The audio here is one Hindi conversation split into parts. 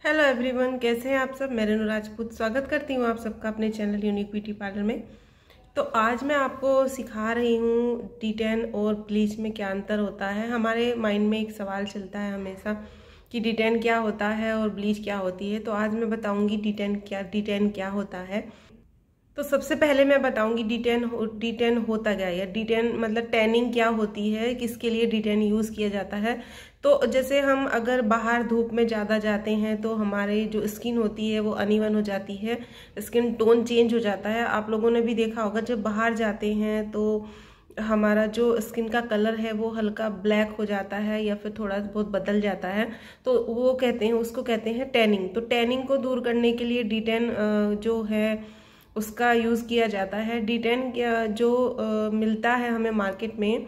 हेलो एवरीवन, कैसे हैं आप सब। मैं रेनू राजपूत स्वागत करती हूँ आप सबका अपने चैनल यूनिक ब्यूटी पार्लर में। तो आज मैं आपको सिखा रही हूँ D10 और ब्लीच में क्या अंतर होता है। हमारे माइंड में एक सवाल चलता है हमेशा कि D10 क्या होता है और ब्लीच क्या होती है। तो आज मैं बताऊँगी D10 क्या होता है। तो सबसे पहले मैं बताऊंगी D10 होता क्या है, या D10 मतलब टैनिंग क्या होती है, किसके लिए D10 यूज़ किया जाता है। तो जैसे हम अगर बाहर धूप में ज़्यादा जाते हैं तो हमारी जो स्किन होती है वो अनइवन हो जाती है, स्किन टोन चेंज हो जाता है। आप लोगों ने भी देखा होगा जब बाहर जाते हैं तो हमारा जो स्किन का कलर है वो हल्का ब्लैक हो जाता है या फिर थोड़ा बहुत बदल जाता है। तो वो कहते हैं, उसको कहते हैं टैनिंग। तो टैनिंग को दूर करने के लिए D10 जो है उसका यूज़ किया जाता है। D10 जो मिलता है हमें मार्केट में,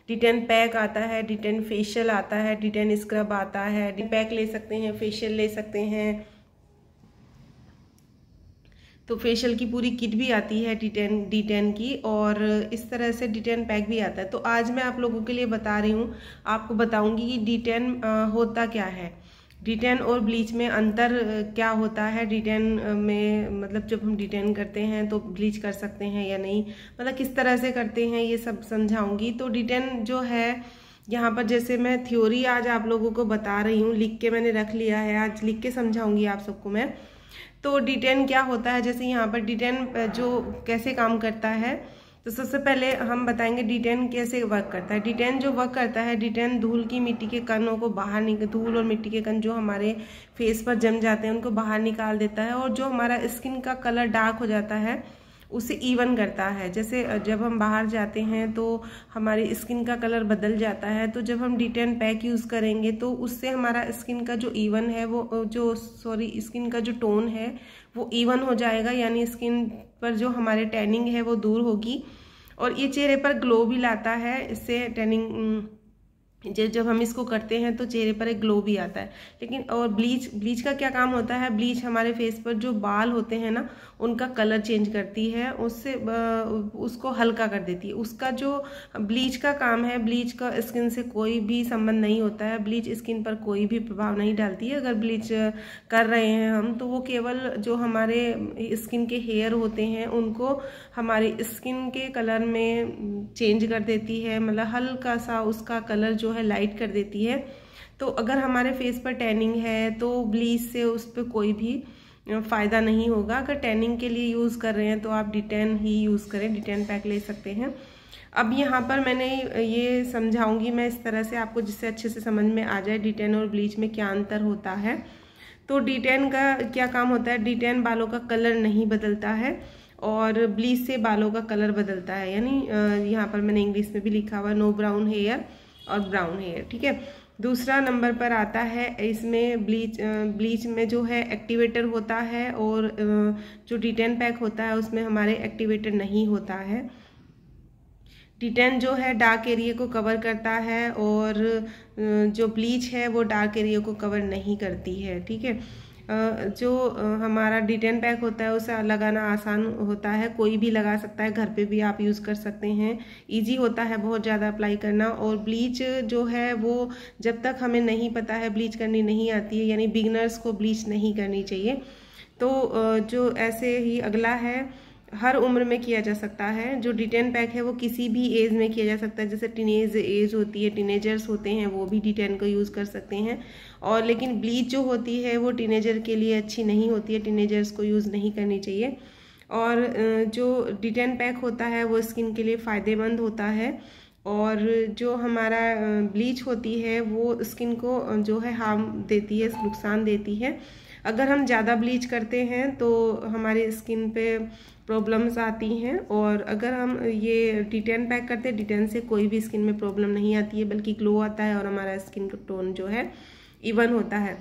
D10 पैक आता है, D10 फेशियल आता है, D10 स्क्रब आता है। पैक ले सकते हैं, फेशियल ले सकते हैं। तो फेशियल की पूरी किट भी आती है D10 की, और इस तरह से D10 पैक भी आता है। तो आज मैं आप लोगों के लिए बता रही हूँ, आपको बताऊंगी कि D10 होता क्या है, D10 और ब्लीच में अंतर क्या होता है। D10 में मतलब जब हम D10 करते हैं तो ब्लीच कर सकते हैं या नहीं, मतलब किस तरह से करते हैं ये सब समझाऊंगी। तो D10 जो है यहाँ पर, जैसे मैं थ्योरी आज आप लोगों को बता रही हूँ, लिख के मैंने रख लिया है, आज लिख के समझाऊंगी आप सबको मैं। तो D10 क्या होता है, जैसे यहाँ पर D10 जो कैसे काम करता है। तो सबसे पहले हम बताएंगे D10 कैसे वर्क करता है। D10 जो वर्क करता है, D10 धूल की मिट्टी के कणों को बाहर धूल और मिट्टी के कण जो हमारे फेस पर जम जाते हैं उनको बाहर निकाल देता है, और जो हमारा स्किन का कलर डार्क हो जाता है उसे इवन करता है। जैसे जब हम बाहर जाते हैं तो हमारी स्किन का कलर बदल जाता है, तो जब हम D10 पैक यूज़ करेंगे तो उससे हमारा स्किन का जो इवन है वो स्किन का जो टोन है वो इवन हो जाएगा, यानी स्किन पर जो हमारे टैनिंग है वो दूर होगी, और ये चेहरे पर ग्लो भी लाता है। इससे टैनिंग जब हम इसको करते हैं तो चेहरे पर एक ग्लो भी आता है। लेकिन और ब्लीच का क्या काम होता है, ब्लीच हमारे फेस पर जो बाल होते हैं ना उनका कलर चेंज करती है, उससे उसको हल्का कर देती है। उसका जो ब्लीच का काम है, ब्लीच का स्किन से कोई भी संबंध नहीं होता है, ब्लीच स्किन पर कोई भी प्रभाव नहीं डालती है। अगर ब्लीच कर रहे हैं हम तो वो केवल जो हमारे स्किन के हेयर होते हैं उनको हमारी स्किन के कलर में चेंज कर देती है, मतलब हल्का सा उसका कलर जो है लाइट कर देती है। तो अगर हमारे फेस पर टैनिंग है तो ब्लीच से उस पर कोई भी फ़ायदा नहीं होगा। अगर टैनिंग के लिए यूज़ कर रहे हैं तो आप D10 ही यूज़ करें, D10 पैक ले सकते हैं। अब यहाँ पर मैंने ये समझाऊंगी मैं इस तरह से आपको, जिससे अच्छे से समझ में आ जाए D10 और ब्लीच में क्या अंतर होता है। तो D10 का क्या काम होता है, D10 बालों का कलर नहीं बदलता है और ब्लीच से बालों का कलर बदलता है। यानी यहाँ पर मैंने इंग्लिश में भी लिखा हुआ नो ब्राउन हेयर और ब्राउन हेयर, ठीक है। दूसरा नंबर पर आता है इसमें ब्लीच में जो है एक्टिवेटर होता है, और जो D10 पैक होता है उसमें हमारे एक्टिवेटर नहीं होता है। D10 जो है डार्क एरिया को कवर करता है, और जो ब्लीच है वो डार्क एरिया को कवर नहीं करती है, ठीक है। जो हमारा D10 पैक होता है उसे लगाना आसान होता है, कोई भी लगा सकता है, घर पे भी आप यूज़ कर सकते हैं, इजी होता है बहुत ज़्यादा अप्लाई करना। और ब्लीच जो है वो जब तक हमें नहीं पता है, ब्लीच करनी नहीं आती है, यानी बिगिनर्स को ब्लीच नहीं करनी चाहिए। तो जो ऐसे ही अगला है, हर उम्र में किया जा सकता है। जो D10 पैक है वो किसी भी एज में किया जा सकता है, जैसे टीनेज एज होती है, टीनेजर्स होते हैं वो भी D10 को यूज़ कर सकते हैं। और लेकिन ब्लीच जो होती है वो टीनेजर के लिए अच्छी नहीं होती है, टीनेजर्स को यूज़ नहीं करनी चाहिए। और जो D10 पैक होता है वो स्किन के लिए फ़ायदेमंद होता है, और जो हमारा ब्लीच होती है वो स्किन को जो है हार्म देती है, नुकसान देती है। अगर हम ज़्यादा ब्लीच करते हैं तो हमारी स्किन पे प्रॉब्लम्स आती हैं, और अगर हम ये D10 पैक करते हैं, D10 से कोई भी स्किन में प्रॉब्लम नहीं आती है, बल्कि ग्लो आता है और हमारा स्किन का टोन जो है इवन होता है।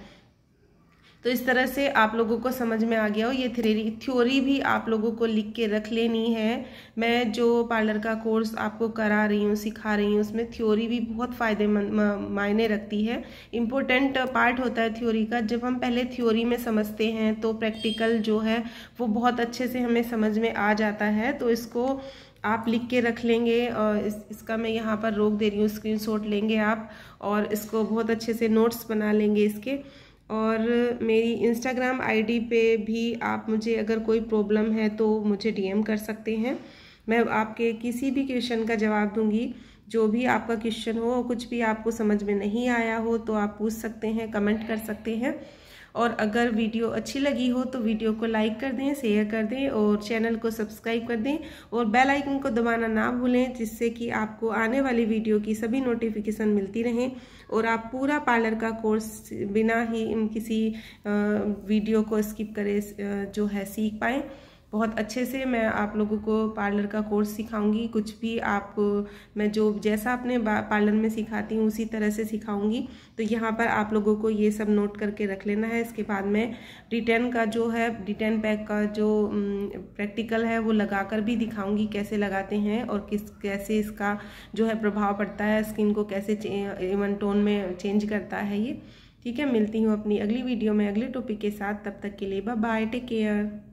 तो इस तरह से आप लोगों को समझ में आ गया हो। ये थ्योरी भी आप लोगों को लिख के रख लेनी है। मैं जो पार्लर का कोर्स आपको करा रही हूँ, सिखा रही हूँ, उसमें थ्योरी भी बहुत फ़ायदेमंद मायने रखती है, इम्पोर्टेंट पार्ट होता है थ्योरी का। जब हम पहले थ्योरी में समझते हैं तो प्रैक्टिकल जो है वो बहुत अच्छे से हमें समझ में आ जाता है। तो इसको आप लिख के रख लेंगे, और इसका मैं यहाँ पर रोक दे रही हूँ, स्क्रीनशॉट लेंगे आप और इसको बहुत अच्छे से नोट्स बना लेंगे इसके। और मेरी इंस्टाग्राम आईडी पे भी आप मुझे अगर कोई प्रॉब्लम है तो मुझे डीएम कर सकते हैं। मैं आपके किसी भी क्वेश्चन का जवाब दूंगी। जो भी आपका क्वेश्चन हो, कुछ भी आपको समझ में नहीं आया हो तो आप पूछ सकते हैं, कमेंट कर सकते हैं। और अगर वीडियो अच्छी लगी हो तो वीडियो को लाइक कर दें, शेयर कर दें और चैनल को सब्सक्राइब कर दें और बेल आइकन को दबाना ना भूलें, जिससे कि आपको आने वाली वीडियो की सभी नोटिफिकेशन मिलती रहें और आप पूरा पार्लर का कोर्स बिना ही किसी वीडियो को स्किप करे जो है सीख पाएँ। बहुत अच्छे से मैं आप लोगों को पार्लर का कोर्स सिखाऊंगी। कुछ भी आप मैं जो जैसा अपने पार्लर में सिखाती हूँ उसी तरह से सिखाऊंगी। तो यहाँ पर आप लोगों को ये सब नोट करके रख लेना है। इसके बाद मैं D10 का जो है D10 पैक का जो प्रैक्टिकल है वो लगाकर भी दिखाऊंगी कैसे लगाते हैं और कैसे इसका जो है प्रभाव पड़ता है, स्किन को कैसे इवन टोन में चेंज करता है ये। ठीक है, मिलती हूँ अपनी अगली वीडियो में अगले टॉपिक के साथ। तब तक के लिए बाय बाय, टेक केयर।